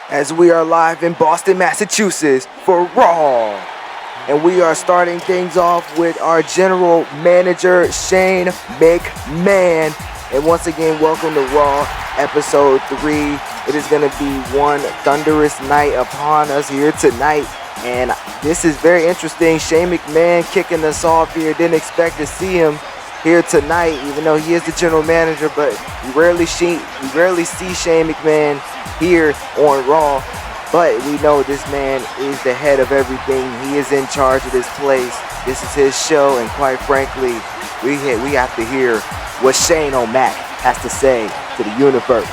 as we are live in Boston, Massachusetts for Raw. And we are starting things off with our general manager, Shane McMahon. And once again, welcome to Raw Episode 3. It is going to be one thunderous night upon us here tonight. And this is very interesting. Shane McMahon kicking us off here. Didn't expect to see him here tonight, even though he is the general manager. But we rarely see Shane McMahon here on Raw. But we know this man is the head of everything. He is in charge of this place. This is his show, and quite frankly, we have to hear what Shane O'Mac has to say to the universe.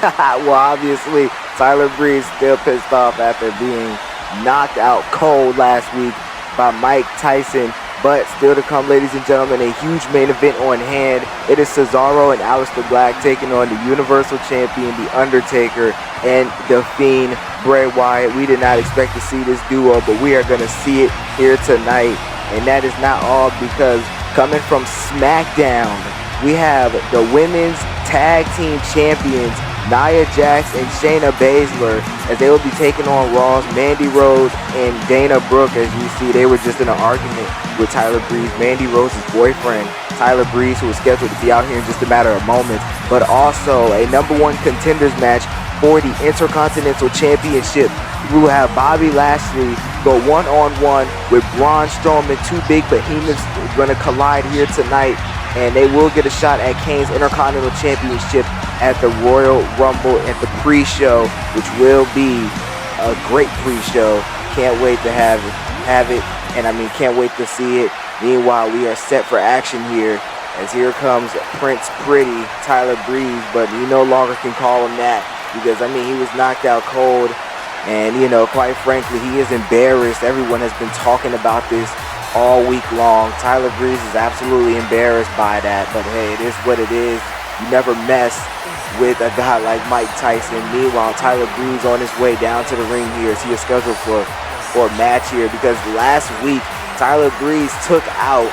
Well, obviously, Tyler Breeze still pissed off after being knocked out cold last week by Mike Tyson. But still to come, ladies and gentlemen, a huge main event on hand. It is Cesaro and Aleister Black taking on the Universal Champion, The Undertaker, and The Fiend, Bray Wyatt. We did not expect to see this duo, but we are going to see it here tonight. And that is not all, because coming from SmackDown, we have the Women's Tag Team Champions, Nia Jax and Shayna Baszler, as they will be taking on Raw's Mandy Rose and Dana Brooke. As you see, they were just in an argument with Tyler Breeze, Mandy Rose's boyfriend, Tyler Breeze, who was scheduled to be out here in just a matter of moments. But also a #1 contenders match for the Intercontinental Championship. We will have Bobby Lashley go one-on-one with Braun Strowman. Two big behemoths going to collide here tonight, and they will get a shot at Kane's Intercontinental Championship at the Royal Rumble at the pre-show, which will be a great pre-show. Can't wait to have it, and I mean, can't wait to see it. Meanwhile, we are set for action here, as here comes Prince Pretty, Tyler Breeze, but you no longer can call him that, because I mean, he was knocked out cold, and you know, quite frankly, he is embarrassed. Everyone has been talking about this all week long. Tyler Breeze is absolutely embarrassed by that, but hey, it is what it is. You never mess with a guy like Mike Tyson. Meanwhile, Tyler Breeze on his way down to the ring here, as he is scheduled for a match here, because last week Tyler Breeze took out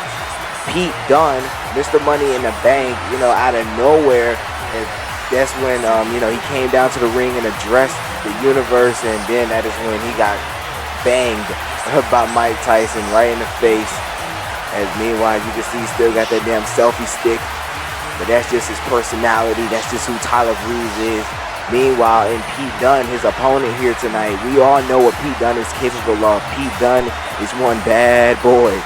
Pete Dunne, Mr. Money in the Bank, you know, out of nowhere. And that's when he came down to the ring and addressed the universe, and then that is when he got banged by Mike Tyson right in the face. As meanwhile, you can see he still got that damn selfie stick, but that's just his personality. That's just who Tyler Breeze is. Meanwhile, in Pete Dunne, his opponent here tonight, we all know what Pete Dunne is capable of. Pete Dunne is one bad boy,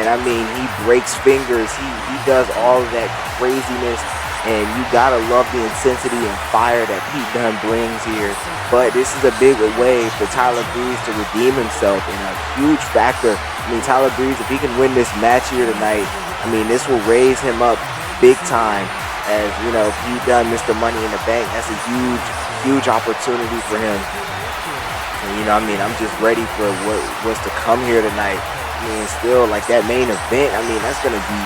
and I mean, he breaks fingers. He does all of that craziness, and you gotta love the intensity and fire that Pete Dunne brings here. But this is a big way for Tyler Breeze to redeem himself, and a huge factor. I mean, Tyler Breeze, if he can win this match here tonight, I mean, this will raise him up big time. As you know, Pete Dunne, Mr. Money in the Bank, that's a huge opportunity for him. And you know, I mean, I'm just ready for what's to come here tonight. I mean, still, like, that main event, I mean, that's gonna be,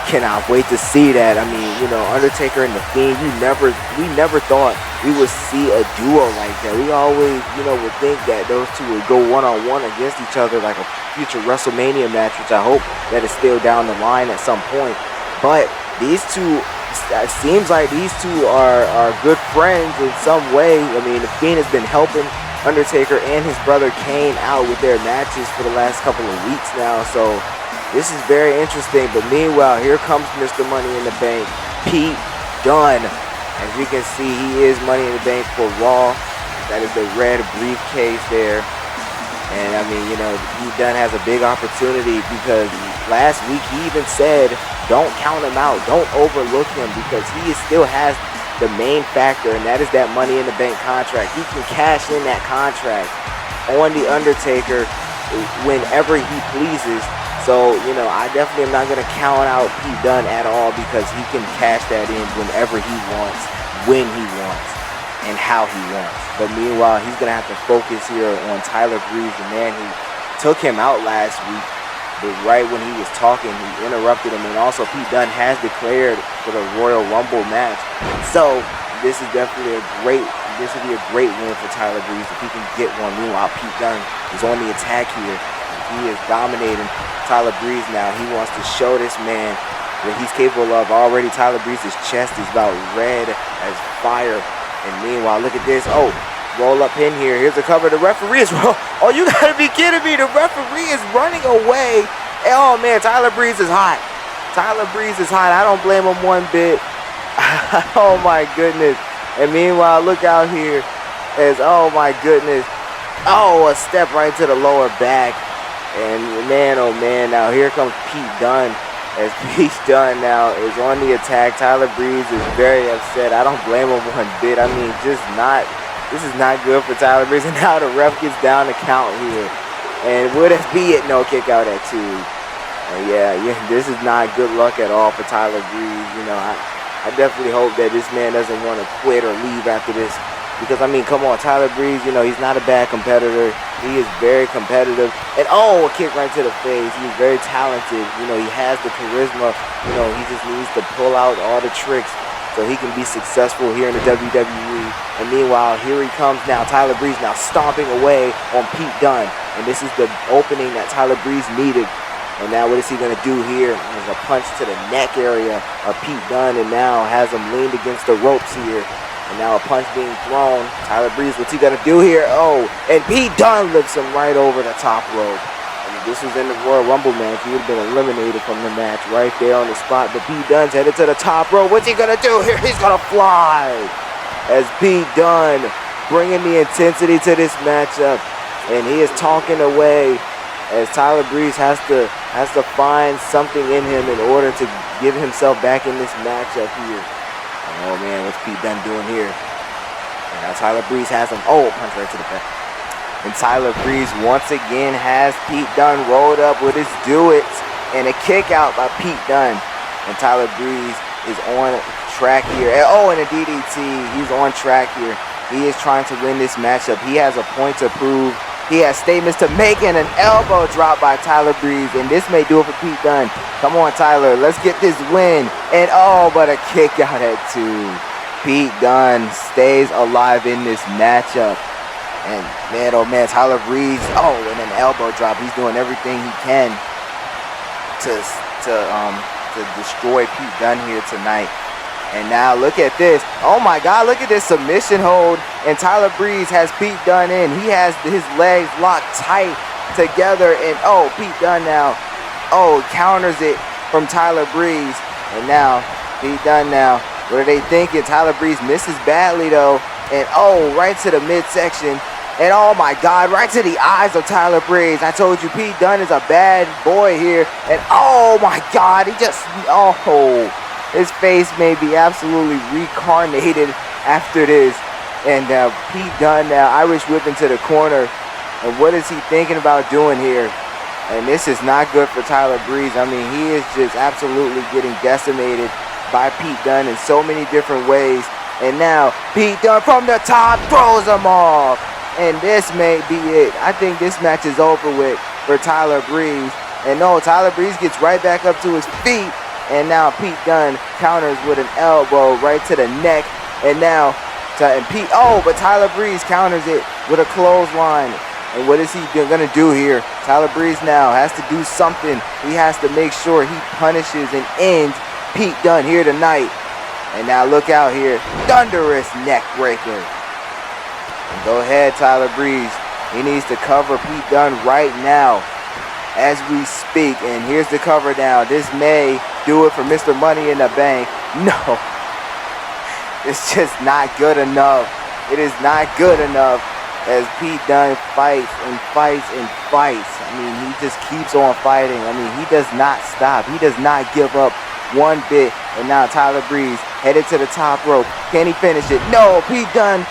cannot wait to see that. I mean, you know, Undertaker and The Fiend, we never thought we would see a duo like that. We always, you know, would think that those two would go one-on-one against each other like a future WrestleMania match, which I hope that is still down the line at some point. But these two, it seems like these two are good friends in some way. I mean, The Fiend has been helping Undertaker and his brother Kane out with their matches for the last couple of weeks now. So, This is very interesting, but meanwhile, here comes Mr. Money in the Bank, Pete Dunne. As you can see, he is Money in the Bank for Raw. That is the red briefcase there. And I mean, you know, Pete Dunne has a big opportunity because last week he even said, don't count him out, don't overlook him, because he still has the main factor, and that is that Money in the Bank contract. He can cash in that contract on The Undertaker whenever he pleases. So, you know, I definitely am not going to count out Pete Dunne at all, because he can cash that in whenever he wants, when he wants, and how he wants. But meanwhile, he's going to have to focus here on Tyler Breeze, the man who took him out last week. But right when he was talking, he interrupted him. And also, Pete Dunne has declared for the Royal Rumble match. So, this is definitely this would be a great win for Tyler Breeze if he can get one. Meanwhile, Pete Dunne is on the attack here. He is dominating Tyler Breeze now. He wants to show this man what he's capable of. Already, Tyler Breeze's chest is about red as fire. And meanwhile, look at this. Oh, roll up in here. Here's the cover. The referee is... Oh, you got to be kidding me. The referee is running away. Oh, man, Tyler Breeze is hot. Tyler Breeze is hot. I don't blame him one bit. Oh, my goodness. And meanwhile, look out here as... Oh, my goodness. Oh, a step right to the lower back. And man, oh man, now here comes Pete Dunne. As Pete Dunne now is on the attack. Tyler Breeze is very upset. I don't blame him one bit. I mean, this is not good for Tyler Breeze. And now the ref gets down the count here. And would it be it? No, kick out at 2. Yeah, this is not good luck at all for Tyler Breeze. You know, I definitely hope that this man doesn't want to quit or leave after this. Because, I mean, come on, Tyler Breeze, you know, he's not a bad competitor. He is very competitive. And, oh, a kick right to the face. He's very talented. You know, he has the charisma. You know, he just needs to pull out all the tricks so he can be successful here in the WWE. And meanwhile, here he comes now. Tyler Breeze now stomping away on Pete Dunne. And this is the opening that Tyler Breeze needed. And now what is he going to do here? There's a punch to the neck area of Pete Dunne. And now has him leaned against the ropes here. And now a punch being thrown. Tyler Breeze, what's he gonna do here? Oh, and Pete Dunne lifts him right over the top rope. I mean, this was in the Royal Rumble match. He would have been eliminated from the match right there on the spot. But Pete Dunne's headed to the top rope. What's he gonna do here? He's gonna fly. As Pete Dunne bringing the intensity to this matchup. And he is talking away as Tyler Breeze has to find something in him in order to get himself back in this matchup here. Oh man, what's Pete Dunne doing here? And now Tyler Breeze has him. Oh, punch right to the back. And Tyler Breeze once again has Pete Dunne rolled up with his do it. And a kick out by Pete Dunne. And Tyler Breeze is on track here. And, oh, and a DDT. He's on track here. He is trying to win this matchup. He has a point to prove. He has statements to make, and an elbow drop by Tyler Breeze. And this may do it for Pete Dunne. Come on, Tyler. Let's get this win. And oh, but a kick out at 2. Pete Dunne stays alive in this matchup. And man, oh man, Tyler Breeze. Oh, and an elbow drop. He's doing everything he can to destroy Pete Dunne here tonight. And now look at this. Oh my God, look at this submission hold. And Tyler Breeze has Pete Dunne in. He has his legs locked tight together. And oh, Pete Dunne now, oh, counters it from Tyler Breeze. And now, Pete Dunne now, what are they thinking? Tyler Breeze misses badly though. And oh, right to the midsection. And oh my God, right to the eyes of Tyler Breeze. I told you, Pete Dunne is a bad boy here. And oh my God, he just, oh. His face may be absolutely reincarnated after this. And Pete Dunne now, Irish whip into the corner. And what is he thinking about doing here? And this is not good for Tyler Breeze. I mean, he is just absolutely getting decimated by Pete Dunne in so many different ways. And now, Pete Dunne from the top throws him off. And this may be it. I think this match is over with for Tyler Breeze. And no, Tyler Breeze gets right back up to his feet. And now Pete Dunne counters with an elbow right to the neck. And now, but Tyler Breeze counters it with a clothesline. And what is he going to do here? Tyler Breeze now has to do something. He has to make sure he punishes and ends Pete Dunne here tonight. And now look out here. Thunderous neck breaker. And go ahead, Tyler Breeze. He needs to cover Pete Dunne right now. as we speak. And here's the cover now. This may do it for Mr. Money in the Bank. No, it's just not good enough. It is not good enough as Pete Dunne fights and fights and fights. I mean, he just keeps on fighting. I mean, he does not stop. He does not give up one bit. And now Tyler Breeze headed to the top rope. Can he finish it? No, Pete Dunne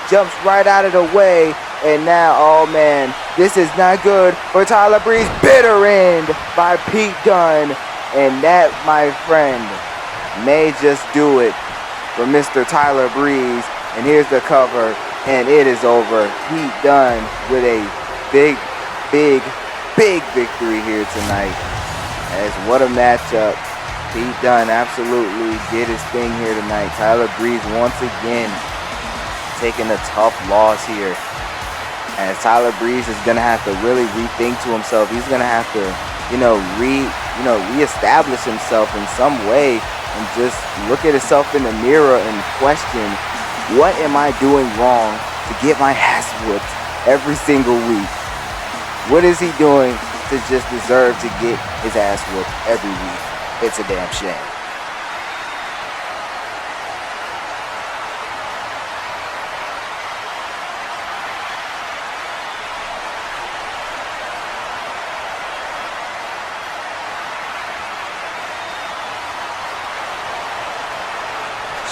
jumps right out of the way. And now, oh man, this is not good for Tyler Breeze. Bitter end by Pete Dunne. And that, my friend, may just do it for Mr. Tyler Breeze. And here's the cover, and it is over. Pete Dunne with a big victory here tonight. As what a matchup. Pete Dunne absolutely did his thing here tonight. Tyler Breeze once again taking a tough loss here. As Tyler Breeze is gonna have to really rethink to himself. He's gonna have to, reestablish himself in some way and just look at himself in the mirror and question, what am I doing wrong to get my ass whooped every single week? What is he doing to just deserve to get his ass whooped every week? It's a damn shame.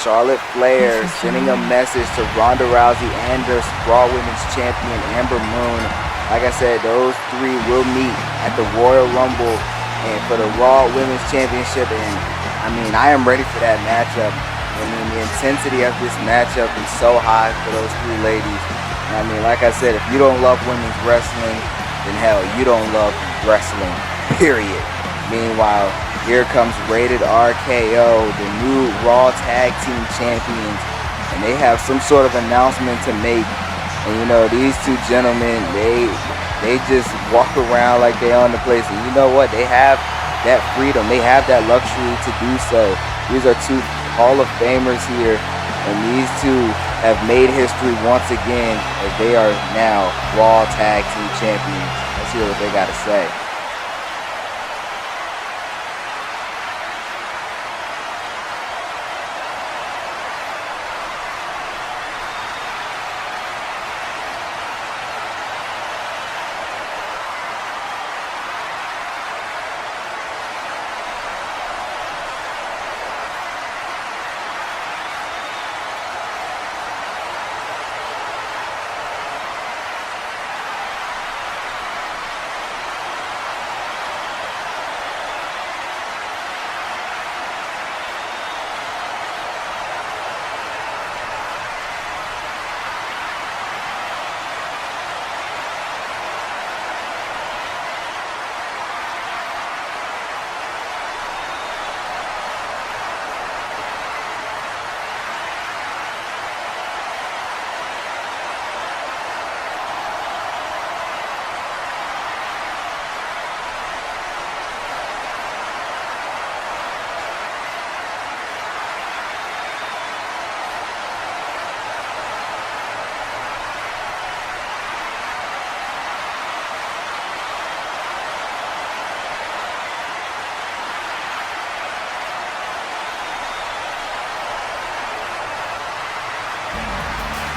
Charlotte Flair sending a message to Ronda Rousey and the Raw Women's Champion Amber Moon. Like I said, those three will meet at the Royal Rumble and for the Raw Women's Championship. And I mean, I am ready for that matchup. I mean, the intensity of this matchup is so high for those three ladies. And I mean, like I said, if you don't love women's wrestling, then hell, you don't love wrestling, period. Meanwhile, here comes Rated RKO, the new Raw Tag Team Champions, and they have some sort of announcement to make. And these two gentlemen, they just walk around like they own the place. And you know what? They have that freedom. They have that luxury to do so. These are two Hall of Famers here, and these two have made history once again as they are now Raw Tag Team Champions. Let's hear what they got to say.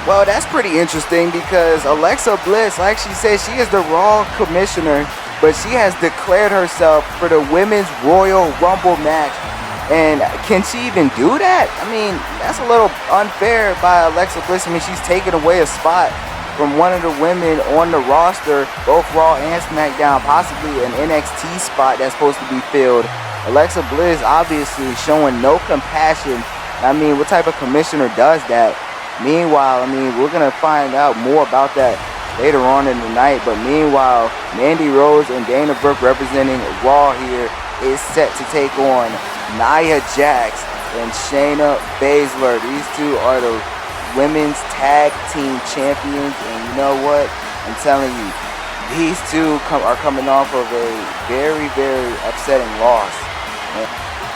Well, that's pretty interesting because Alexa Bliss, like she said, she is the Raw commissioner, but she has declared herself for the Women's Royal Rumble match. And can she even do that? I mean, that's a little unfair by Alexa Bliss. I mean, she's taken away a spot from one of the women on the roster, both Raw and SmackDown, possibly an NXT spot that's supposed to be filled. Alexa Bliss obviously showing no compassion. I mean, what type of commissioner does that? Meanwhile, I mean, we're going to find out more about that later on in the night. But meanwhile, Mandy Rose and Dana Brooke representing Raw here is set to take on Nia Jax and Shayna Baszler. These two are the women's tag team champions. And you know what? I'm telling you, these two are coming off of a very, very upsetting loss.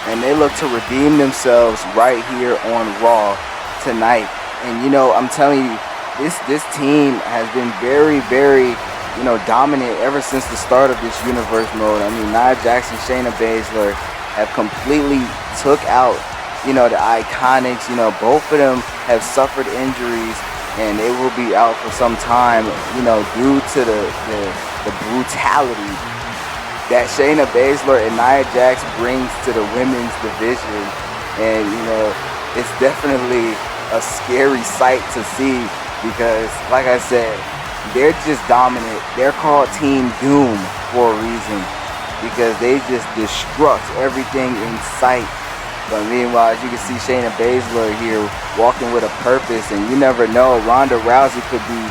And they look to redeem themselves right here on Raw tonight. And I'm telling you, this team has been very, very dominant ever since the start of this universe mode. I mean, Nia Jax and Shayna Baszler have completely took out, the Iconics. Both of them have suffered injuries, and they will be out for some time, due to the brutality that Shayna Baszler and Nia Jax brings to the women's division. And, it's definitely a scary sight to see because, like I said, they're just dominant. They're called Team Doom for a reason because they just destruct everything in sight. But meanwhile, as you can see, Shayna Baszler here walking with a purpose, and you never know, Ronda Rousey could be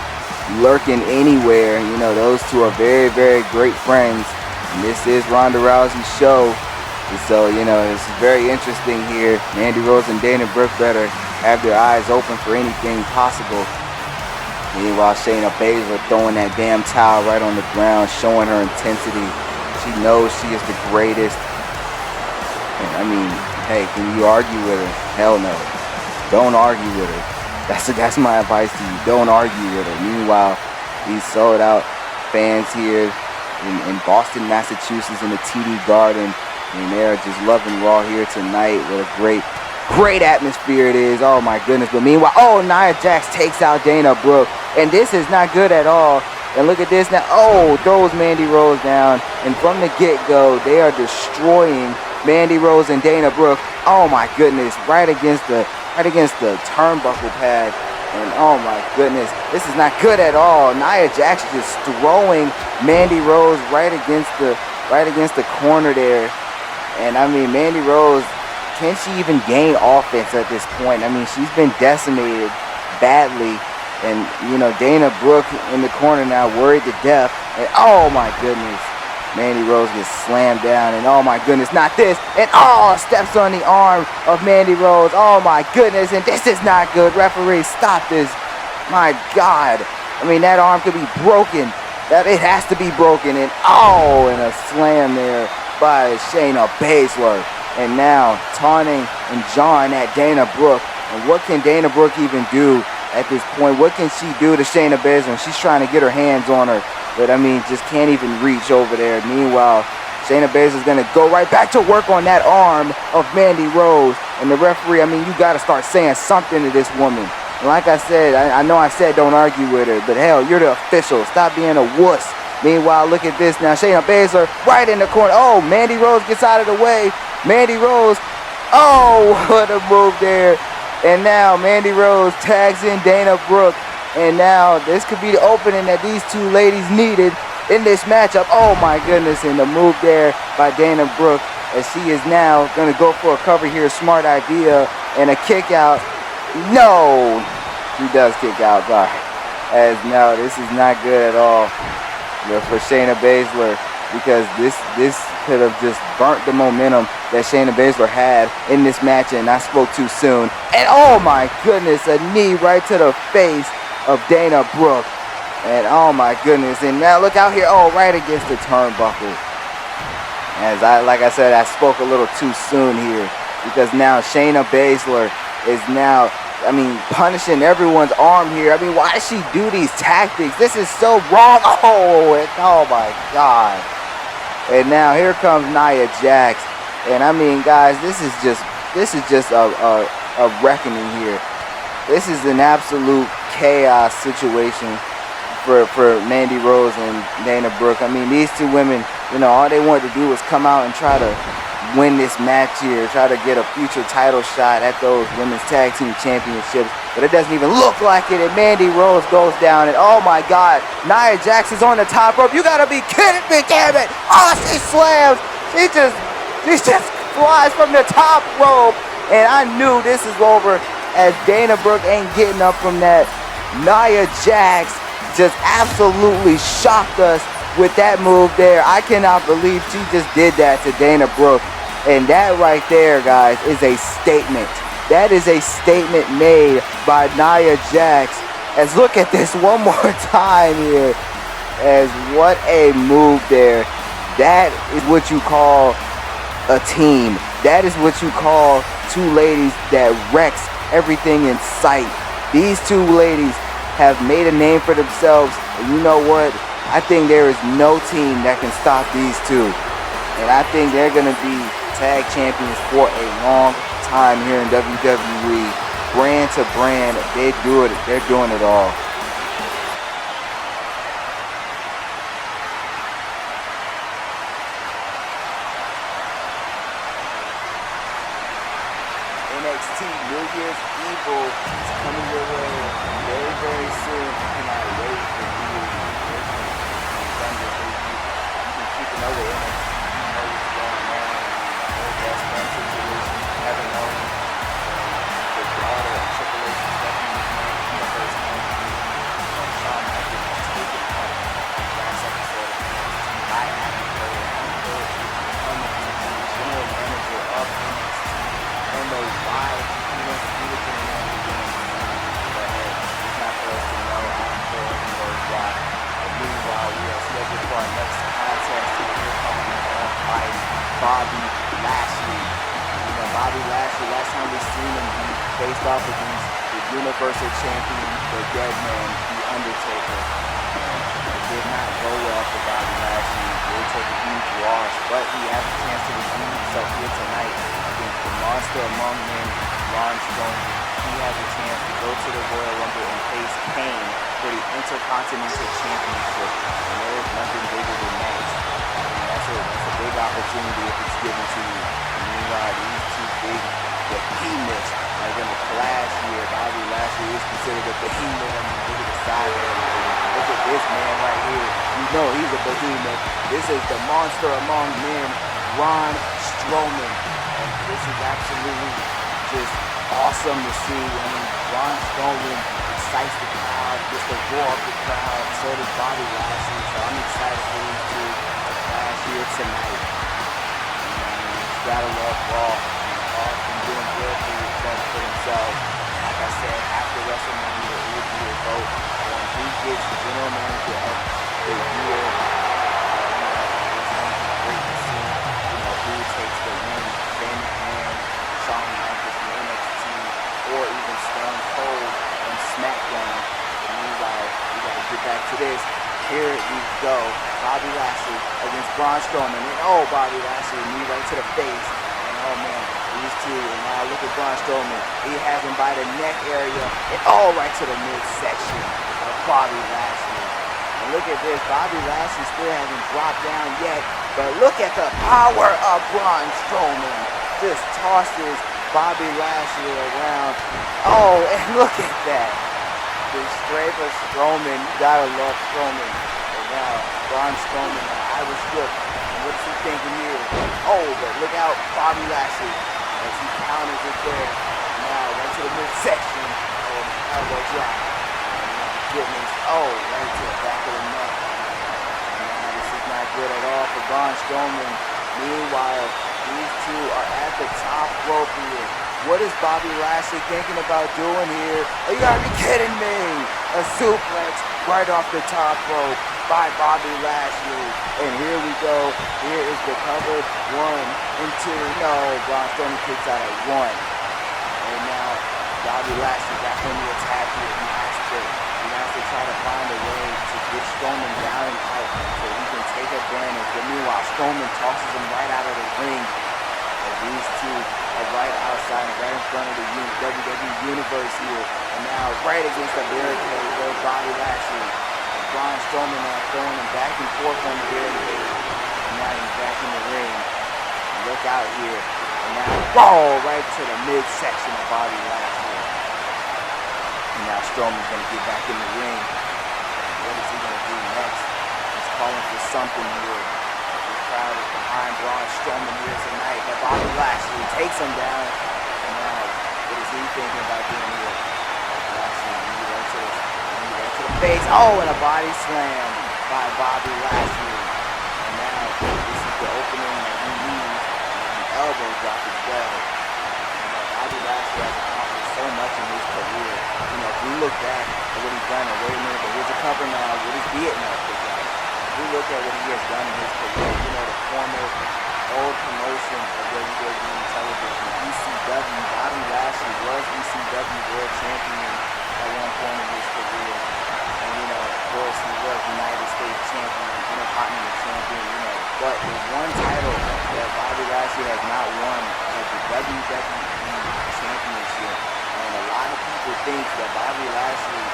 lurking anywhere. Those two are very, very great friends, and this is Ronda Rousey's show. And so, it's very interesting here. Mandy Rose and Dana Brooke better have their eyes open for anything possible. Meanwhile, Shayna Baszler throwing that damn towel right on the ground, showing her intensity. She knows she is the greatest. And I mean, hey, can you argue with her? Hell no. Don't argue with her. That's my advice to you. Don't argue with her. Meanwhile, these sold out fans here in Boston, Massachusetts in the TD Garden. And they're just loving Raw here tonight. What a great atmosphere it is. Oh my goodness. But meanwhile, Nia Jax takes out Dana Brooke. And this is not good at all. And look at this now. Throws Mandy Rose down. And from the get-go, they are destroying Mandy Rose and Dana Brooke. Oh my goodness. Right against the turnbuckle pad. And oh my goodness. This is not good at all. Nia Jax just throwing Mandy Rose right against the corner there. And I mean, Mandy Rose, can she even gain offense at this point? I mean, she's been decimated badly. And, Dana Brooke in the corner now, worried to death. And oh my goodness, Mandy Rose gets slammed down. And oh my goodness, not this. And steps on the arm of Mandy Rose. Oh my goodness, and this is not good. Referee, stop this. My God. I mean, that arm could be broken. It has to be broken. And and a slam there by Shayna Baszler. And now taunting and jawing at Dana Brooke. And what can Dana Brooke even do at this point? What can she do to Shayna Baszler? She's trying to get her hands on her, but I mean, just can't even reach over there. Meanwhile, Shayna Baszler's gonna go right back to work on that arm of Mandy Rose. And the referee, I mean, you gotta start saying something to this woman. And like I said, I know I said don't argue with her, but hell, you're the official. Stop being a wuss. Meanwhile, look at this now. Shayna Baszler right in the corner. Mandy Rose gets out of the way. Mandy Rose. What a move there. And now Mandy Rose tags in Dana Brooke. And now this could be the opening that these two ladies needed in this matchup. Oh my goodness. And the move there by Dana Brooke as she is now going to go for a cover here. Smart idea. And a kick out. No. She does kick out. Sorry. As no, this is not good at all for Shayna Baszler, because this could have just burnt the momentum that Shayna Baszler had in this match, and I spoke too soon. And oh my goodness, a knee right to the face of Dana Brooke. And oh my goodness, and now look out here, right against the turnbuckle. Like I said, I spoke a little too soon here, because now Shayna Baszler is now, punishing everyone's arm here. Why does she do these tactics? This is so wrong. Oh my God. And now here comes Nia Jax. And guys, this is just a reckoning here. This is an absolute chaos situation for Mandy Rose and Dana Brooke. These two women, all they wanted to do was come out and try to win this match here, try to get a future title shot at those women's tag team championships, but it doesn't even look like it. And Mandy Rose goes down, and oh my God, Nia Jax is on the top rope. You gotta be kidding me, damn it. She slams. She just flies from the top rope, and I knew this is over as Dana Brooke ain't getting up from that. Nia Jax just absolutely shocked us with that move there. I cannot believe she just did that to Dana Brooke. And that right there, guys, is a statement. That is a statement made by Nia Jax. As look at this one more time here. As what a move there. That is what you call a team. That is what you call two ladies that wrecks everything in sight. These two ladies have made a name for themselves. And you know what? I think there is no team that can stop these two. And I think they're going to be tag champions for a long time here in WWE. Brand to brand, they do it. They're doing it all. NXT New Year's Evil is coming your way very, very soon. I cannot wait for you. You can keep an eye with NXT. You know what's going on. The whole best friend situation. Kevin Owens, the daughter of Triple H, Stephanie McMahon, Universe Company. Shawn Michaels was taken out last episode of NXT by Adam Cole. Adam Cole is becoming the general manager of NXT. I don't know why he wants to do it in the beginning, but hey, it's not for us to know. Adam Cole knows why. And meanwhile, we are scheduled for our next contest. We're coming on fight Bobby Lashley. You know, Bobby Lashley, last time we seen him, he faced off against the Universal Champion, the Dead Man, the Undertaker. It did not go well for Bobby Lashley. He did take a huge loss, but he has a chance to redeem himself here tonight against the monster among men, Braun Strowman. He has a chance to go to the Royal Rumble and face Kane for the Intercontinental Championship. And there is nothing bigger than that. I mean, that's a big opportunity if it's given to you. And meanwhile, these two big behemoths are going to clash here. Bobby Lashley is considered a behemoth. I mean, look at the size of everything. Look at this man right here. You know he's a behemoth. This is the monster among men, Braun Strowman. And this is absolutely just awesome to see. I mean, Braun Strowman excites the crowd, gets the roar of the crowd. So does Bobby Lashley. So I'm excited for these two to clash here tonight. You gotta love Raw. Raw been doing good for themselves. Like I said, after WrestleMania, it will be a vote on who gets the general manager of the year. It's going to be great to see, who takes the win. Shayna McMahon, Shawn Michaels from NXT, or even Stone Cold on SmackDown. And meanwhile, we gotta get back to this. Here we go. Bobby Lashley against Braun Strowman. And Bobby Lashley, knee right to the face. And man, these two. And now look at Braun Strowman. He has him by the neck area. And right to the midsection of Bobby Lashley. And look at this. Bobby Lashley still hasn't dropped down yet. But look at the power of Braun Strowman. Just tosses Bobby Lashley around. And look at that. The straight of Strowman. You gotta love Strowman. And now, Braun Strowman, I was shook. And what's he thinking here? But look out, Bobby Lashley, as he counters it there. Now, right to the midsection. Elbow drop. Goodness. Right to the back of the neck. And now, this is not good at all for Braun Strowman. Meanwhile, these two are at the top rope here. What is Bobby Lashley thinking about doing here? You gotta be kidding me! A suplex right off the top rope by Bobby Lashley. And here we go. Here is the cover. 1 and 2. No, Braun Strowman kicks out at 1. And now Bobby Lashley back on the attack here. He has to try to find a way to get Strowman down and out so he can take advantage. But meanwhile, Strowman tosses him right out of the ring. And these two are right outside and right in front of the WWE Universe here. And now right against the barricade goes Bobby Lashley. And Braun Strowman now throwing him back and forth on the barricade. And now he's back in the ring. And look out here. And now right to the midsection of Bobby Lashley. And now Strowman's going to get back in the ring. What is he going to do next? He's calling for something here. The crowd is behind Braun Strowman here tonight. But Bobby Lashley takes him down. And now, what is he thinking about doing here? Lashley, knee right to the face. And a body slam by Bobby Lashley. And now, this is the opening that he needs. And the elbow drop as well. Bobby Lashley has accomplished so much in his career. If we look back at what he's done, wait a minute, but here's a cover now. What is Vietnam look like? If we look at what he has done in his career, the former old promotion of WWE television, ECW, Bobby Lashley was ECW World Champion at one point in his career. And course, he was United States champion, Intercontinental champion, but the one title that Bobby Lashley has not won is the WWE Championship. And a lot of people think that Bobby Lashley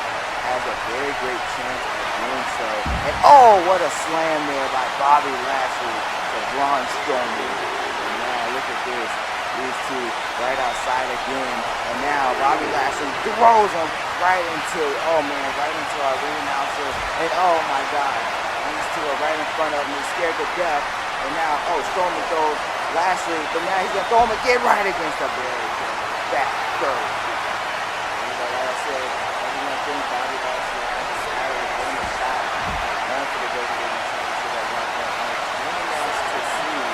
has a very great chance of doing so. And oh, what a slam there by Bobby Lashley to Braun Strowman. And now look at this. These two right outside again. And now Bobby Lashley throws him right into our ring announcer. And oh my God, these two are right in front of him. He's scared to death. And now, Strowman throws Lashley, but now he's going to throw him again right against the barricade. Back third. Like I said, everyone thinks Bobby Lashley has a salary, getting a shot, going for the WWE Championship at one point. And it's really nice to see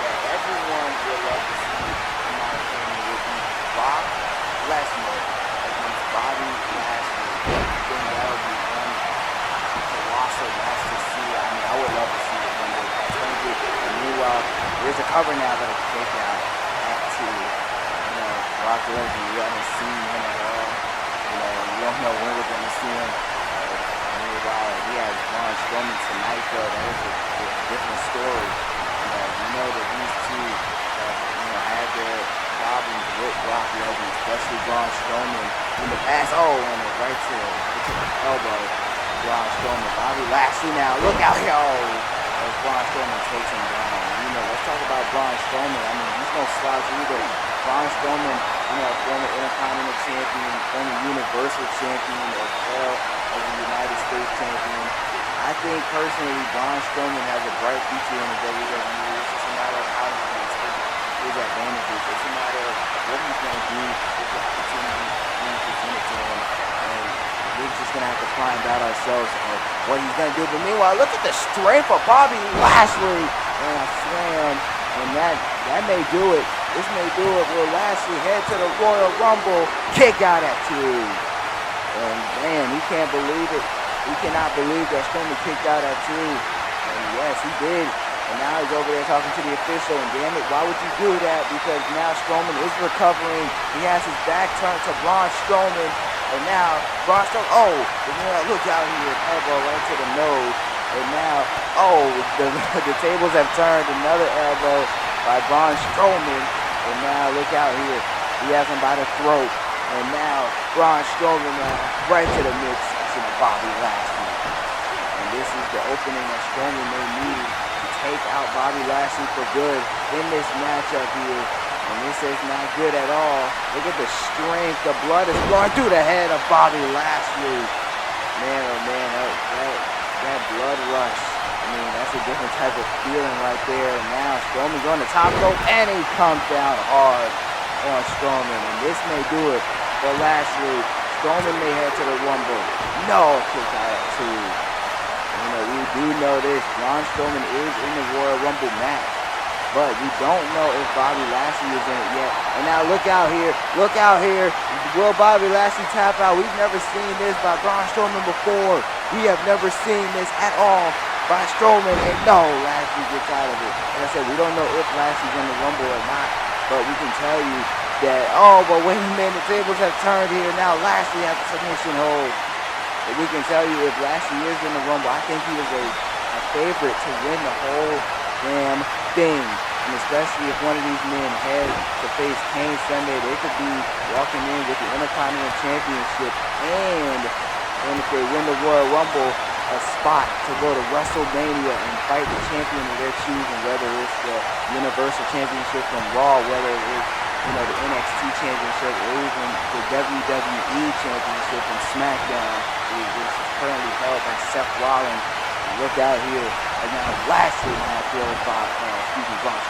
that everyone would love to see, in my opinion, would be Brock Lesnar against Bobby Lashley. I think that would be one colossal match to see. I mean, I would love to see it one day. And meanwhile, there's a cover now that will take out back to, Brock Lesnar. We haven't seen him at all. We don't know when we're going to see him. Meanwhile, he has Braun Strowman tonight, though. That is a different story. We know that these two have, had their problems with Brock Lesnar, especially Braun Strowman in the past. Oh, and right to the elbow. Braun Strowman. Bobby Lashley now. Look out here. As Braun Strowman takes him down. Let's talk about Braun Strowman. I mean, he's no slouch either. Braun Strowman, former Intercontinental champion, former Universal champion, as well as the United States champion. I think personally, Braun Strowman has a bright future in the WWE. It's just a matter of how he's going to take his advantages. It's a matter of what he's going to do with the opportunity being presented to him. And we're just going to have to find out ourselves what he's going to do. But meanwhile, look at the strength of Bobby Lashley. And a slam. And that may do it. This may do it. Will Lashley head to the Royal Rumble. Kick out at 2. And man, he can't believe it. He cannot believe that Strowman kicked out at 2. And yes, he did. And now he's over there talking to the official. And damn it, why would you do that? Because now Strowman is recovering. He has his back turned to Braun Strowman. And now Braun Strowman, look out here. Elbow right to the nose. And now, the tables have turned. Another elbow by Braun Strowman. And now, look out here. He has him by the throat. And now, Braun Strowman right to the midsection of Bobby Lashley. And this is the opening that Strowman may need to take out Bobby Lashley for good in this matchup here. And this is not good at all. Look at the strength. The blood is flowing through the head of Bobby Lashley. Man, oh man, that blood rush. I mean, that's a different type of feeling right there. And now Strowman's on the top rope, and he comes down hard on Strowman. And this may do it for Lashley. Strowman may head to the Rumble. No, kick out at 2. We do know this. Braun Strowman is in the Royal Rumble match. But we don't know if Bobby Lashley is in it yet. And now look out here. Look out here. Will Bobby Lashley tap out? We've never seen this by Braun Strowman before. We have never seen this at all by Strowman. And no, Lashley gets out of it. Like I said, we don't know if Lashley's in the Rumble or not. But we can tell you that, but wait a minute. The tables have turned here. Now Lashley has a submission hold. But we can tell you if Lashley is in the Rumble, I think he is a favorite to win the whole damn thing. And especially if one of these men head to face Kane Sunday, they could be walking in with the Intercontinental Championship and if they win the Royal Rumble, a spot to go to WrestleMania and fight the champion of their choosing, whether it's the Universal Championship from Raw, whether it's the NXT Championship, or even the WWE Championship from SmackDown, which is currently held by Seth Rollins. Look out here. And now Lashley now feels Braun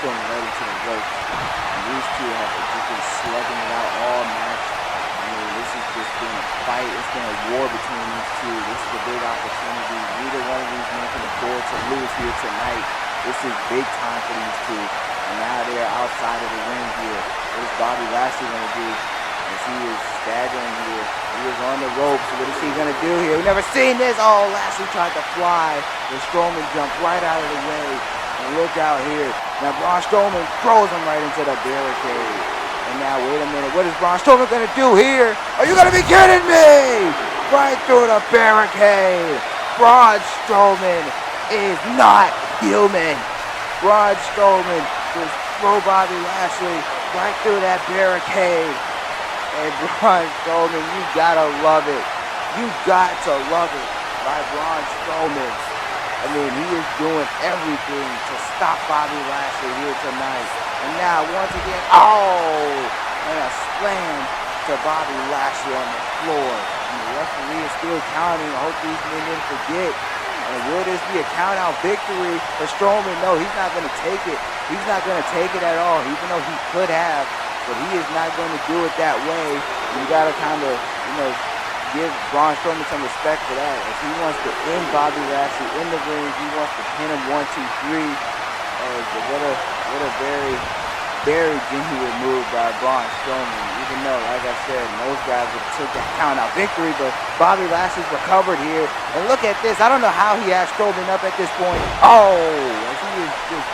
Strowman right into the ropes. And these two have just been slugging it out all match. I mean, this has just been a fight. It's been a war between these two. This is a big opportunity. Neither one of these men can afford to lose here tonight. This is big time for these two. And now they're outside of the ring here. What is Bobby Lashley going to do? As he is staggering here. He is on the ropes. What is he going to do here? We've never seen this. Lashley tried to fly. The Strowman jumped right out of the way. And look out here. Now Braun Strowman throws him right into the barricade. And now, wait a minute. What is Braun Strowman going to do here? Are you going to be kidding me? Right through the barricade. Braun Strowman is not human. Braun Strowman just throw Bobby Lashley right through that barricade. And Braun Strowman, you gotta love it. You got to love it by Braun Strowman. I mean, he is doing everything to stop Bobby Lashley here tonight. And now, once again, and a slam to Bobby Lashley on the floor. And the referee is still counting. I hope these men didn't forget. And will this be a count-out victory for Strowman? No, he's not going to take it. He's not going to take it at all, even though he could have. But he is not going to do it that way. You got to kind of, give Braun Strowman some respect for that. If he wants to end Bobby Lashley in the ring, he wants to pin him 1, 2, 3. What a very, very genuine move by Braun Strowman. Even though, like I said, most guys would have took that count-out victory, but Bobby Lashley's recovered here. And look at this. I don't know how he has Strowman up at this point. As he is just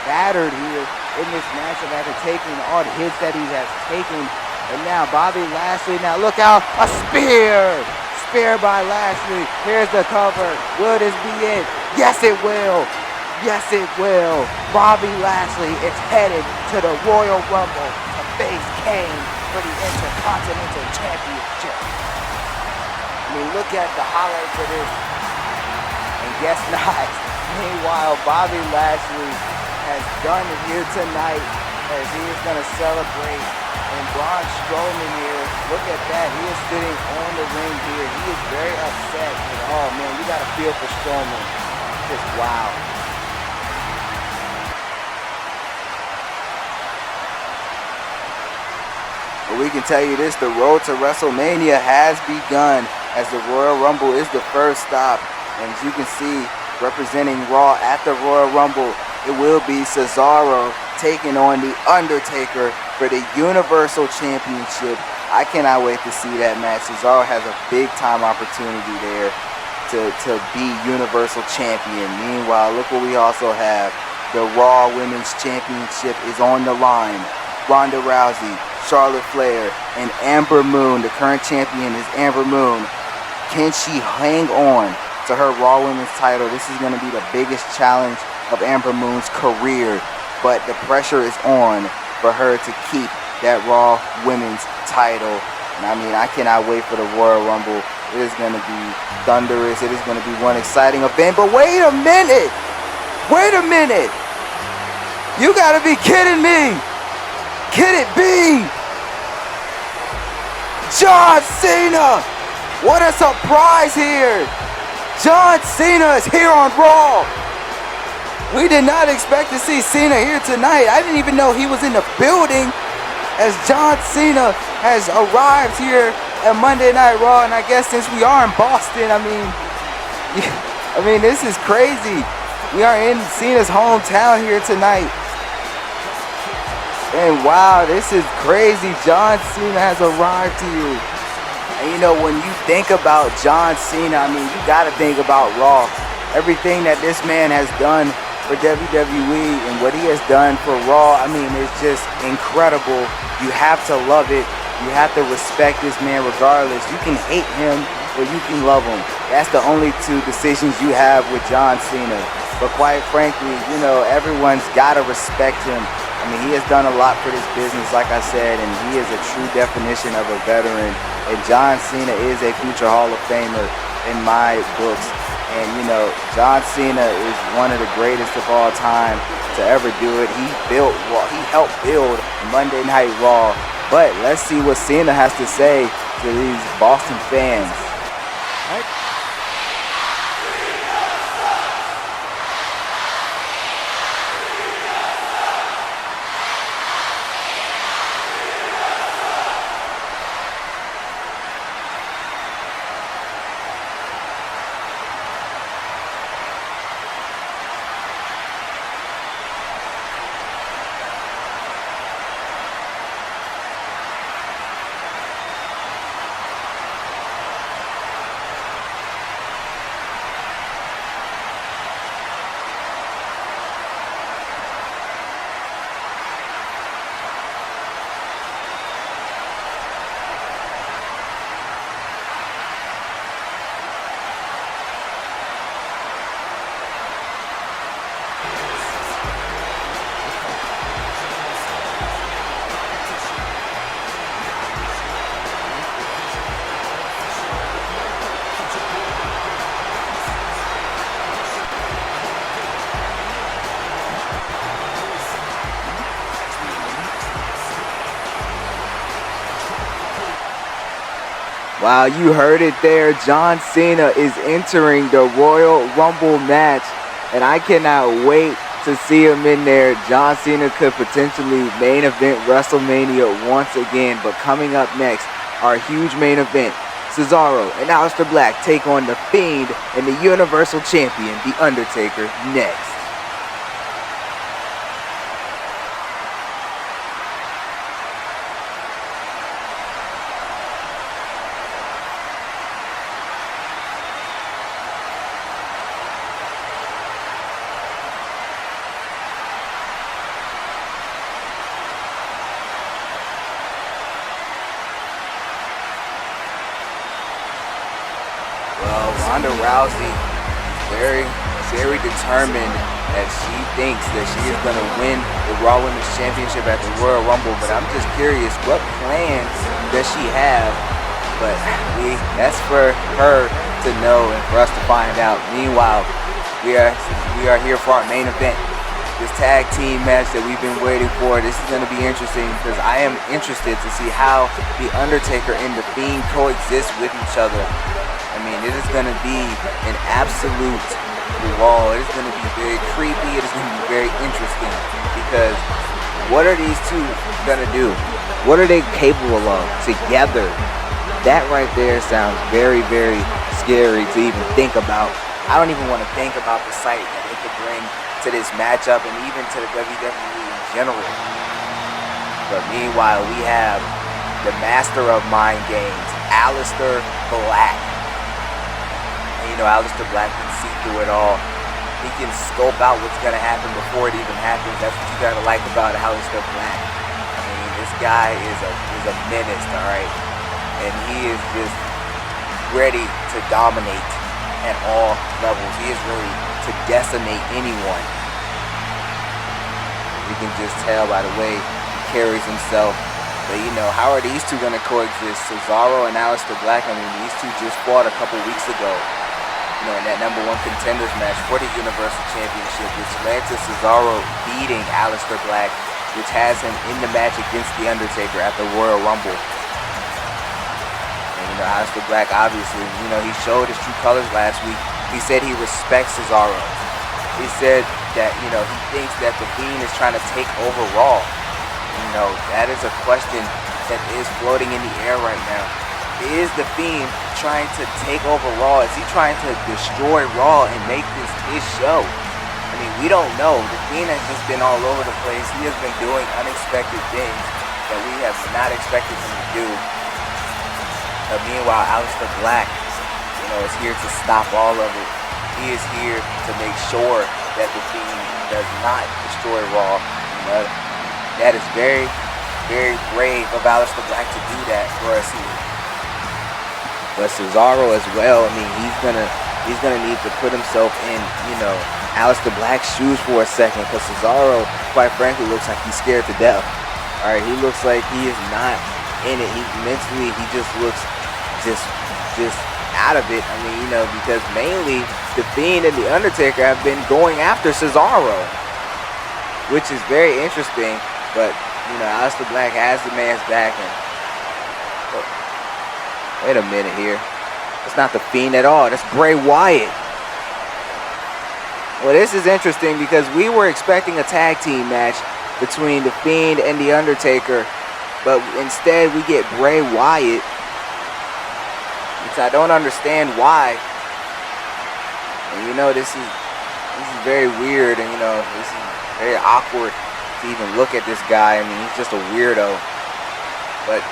battered here in this matchup after taking all the hits that he has taken. And now Bobby Lashley, now look out, a spear! Spear by Lashley. Here's the cover. Will this be it? Yes, it will. Yes, it will. Bobby Lashley is headed to the Royal Rumble to face Kane for the Intercontinental Championship. I mean, look at the highlights of this. And guess not. Meanwhile, Bobby Lashley has done it here tonight as he is going to celebrate. And Braun Strowman here, look at that. He is sitting on the ring here. He is very upset. And, oh, man, you got to feel for Strowman. Just wow. But we can tell you this, the road to WrestleMania has begun as the Royal Rumble is the first stop. And as you can see, representing Raw at the Royal Rumble, it will be Cesaro taking on The Undertaker for the Universal Championship. I cannot wait to see that match. Cesaro has a big time opportunity there to be Universal Champion. Meanwhile, look what we also have. The Raw Women's Championship is on the line. Ronda Rousey, Charlotte Flair, and Amber Moon. The current champion is Amber Moon. Can she hang on to her Raw Women's title? This is going to be the biggest challenge of Amber Moon's career. But the pressure is on for her to keep that Raw Women's title. And I mean, I cannot wait for the Royal Rumble. It is going to be thunderous. It is going to be one exciting event. But wait a minute. Wait a minute. You got to be kidding me. Can it be? John Cena. What a surprise here. John Cena is here on Raw. We did not expect to see Cena here tonight. I didn't even know he was in the building as John Cena has arrived here at Monday Night Raw. And I guess since we are in Boston, I mean, this is crazy. We are in Cena's hometown here tonight. And wow, this is crazy. John Cena has arrived here. And when you think about John Cena, I mean, you got to think about Raw. Everything that this man has done for WWE and what he has done for Raw, I mean, it's just incredible. You have to love it. You have to respect this man regardless. You can hate him or you can love him. That's the only two decisions you have with John Cena. But quite frankly, everyone's got to respect him. I mean, he has done a lot for this business, like I said, and he is a true definition of a veteran. And John Cena is a future Hall of Famer in my books. And, John Cena is one of the greatest of all time to ever do it. He helped build Monday Night Raw. But let's see what Cena has to say to these Boston fans. All right. Wow, you heard it there. John Cena is entering the Royal Rumble match, and I cannot wait to see him in there. John Cena could potentially main event WrestleMania once again, but coming up next, our huge main event, Cesaro and Aleister Black take on The Fiend and the Universal Champion, The Undertaker, next. Ronda Rousey is very determined as she thinks that she is going to win the Raw Women's Championship at the Royal Rumble, but I'm just curious, what plan does she have? But that's for her to know and for us to find out. Meanwhile, we are here for our main event, this tag team match that we've been waiting for. This is going to be interesting because I am interested to see how The Undertaker and The Fiend coexist with each other. I mean, it is going to be an absolute brawl. It is going to be very creepy. It is going to be very interesting because what are these two going to do? What are they capable of together? That right there sounds very, very scary to even think about. I don't even want to think about the sight that they could bring to this matchup and even to the WWE in general. But meanwhile, we have the master of mind games, Aleister Black. You know, Aleister Black can see through it all. He can scope out what's going to happen before it even happens. That's what you got to like about Aleister Black. I mean, this guy is a menace, all right? And he is just ready to dominate at all levels. He is ready to decimate anyone. You can just tell by the way he carries himself. But, you know, how are these two going to coexist? Cesaro and Aleister Black, I mean, these two just fought a couple weeks ago. You know, in that #1 contenders match for the Universal Championship, which led to Cesaro beating Aleister Black, which has him in the match against The Undertaker at the Royal Rumble. And, you know, Aleister Black, obviously, you know, he showed his true colors last week. He said he respects Cesaro. He said that, you know, he thinks that The Fiend is trying to take over Raw. You know, that is a question that is floating in the air right now. Is The Fiend trying to take over Raw? Is he trying to destroy Raw and make this his show? I mean, we don't know. The Fiend has just been all over the place. He has been doing unexpected things that we have not expected him to do. But meanwhile, Aleister Black, you know, is here to stop all of it. He is here to make sure that The Fiend does not destroy Raw. You know, that is very, very brave of Aleister Black to do that for us here. But Cesaro as well, I mean, he's gonna need to put himself in, you know, Aleister Black's shoes for a second, because Cesaro, quite frankly, looks like he's scared to death. All right, he looks like he is not in it. He mentally, he just looks just out of it. I mean, you know, because mainly The Fiend and The Undertaker have been going after Cesaro, which is very interesting. But, you know, Aleister Black has the man's back. And wait a minute here. It's not The Fiend at all. That's Bray Wyatt. Well, this is interesting because we were expecting a tag team match between The Fiend and The Undertaker, but instead we get Bray Wyatt, which I don't understand why. And you know, this is very weird, and you know, this is very awkward to even look at this guy. I mean, he's just a weirdo. But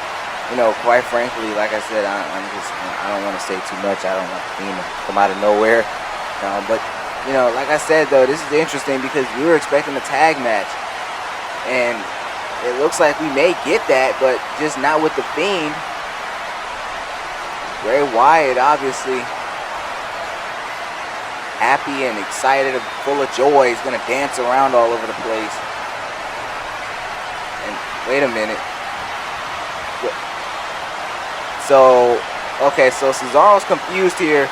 you know, quite frankly, like I said, I don't want to say too much. I don't want The Fiend to come out of nowhere. But you know, like I said though, this is interesting because we were expecting a tag match, and it looks like we may get that, but just not with The Fiend. Bray Wyatt, obviously happy and excited, full of joy. He's gonna dance around all over the place. And wait a minute. So, okay, so Cesaro's confused here,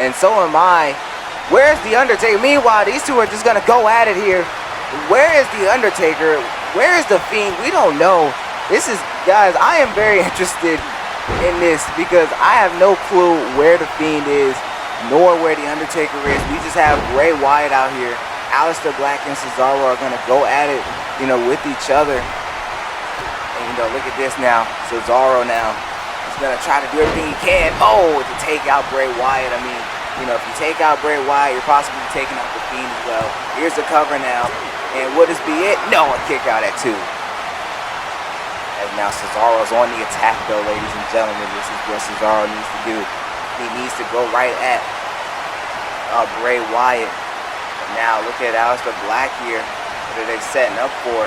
and so am I. Where's The Undertaker? Meanwhile, these two are just gonna go at it here. Where is The Undertaker? Where is The Fiend? We don't know. This is, guys, I am very interested in this because I have no clue where the Fiend is, nor where the Undertaker is. We just have Bray Wyatt out here. Aleister Black and Cesaro are gonna go at it, with each other. And look at this now. Cesaro now is gonna try to do everything he can. Oh, to take out Bray Wyatt. I mean, if you take out Bray Wyatt, you're possibly taking out the Fiend as well. Here's the cover now. And would this be it? No, a kick out at 2. As now Cesaro's on the attack though, ladies and gentlemen. This is what Cesaro needs to do. He needs to go right at Bray Wyatt. But now look at Aleister Black here. What are they setting up for?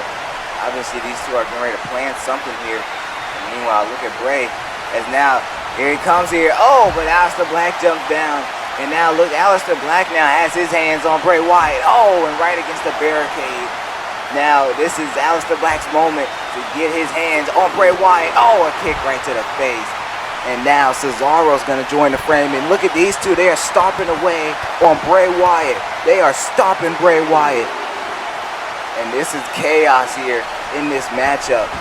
Obviously these two are getting ready to plan something here. And meanwhile, look at Bray. As now, here he comes here. Oh, but Aleister Black jumps down. And now look, Aleister Black now has his hands on Bray Wyatt. Oh, and right against the barricade. Now, this is Aleister Black's moment to get his hands on Bray Wyatt. Oh, a kick right to the face. And now Cesaro's going to join the frame. And look at these two. They are stomping away on Bray Wyatt. They are stomping Bray Wyatt. And this is chaos here in this matchup.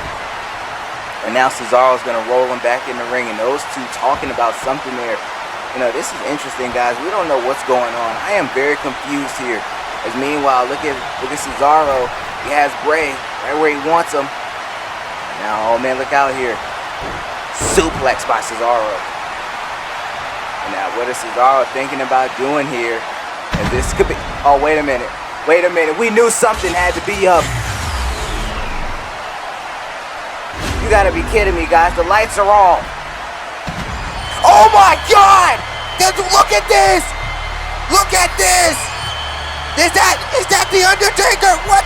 And now Cesaro's going to roll him back in the ring. And those two talking about something there. This is interesting, guys. We don't know what's going on. I am very confused here. As meanwhile, look at Cesaro. He has Bray right where he wants him. Now, oh man, look out here. Suplex by Cesaro. And now, what is Cesaro thinking about doing here? And this could be... Oh, wait a minute. Wait a minute. We knew something had to be up. You gotta be kidding me, guys. The lights are off. Oh my God! Look at this! Look at this! Is that the Undertaker? What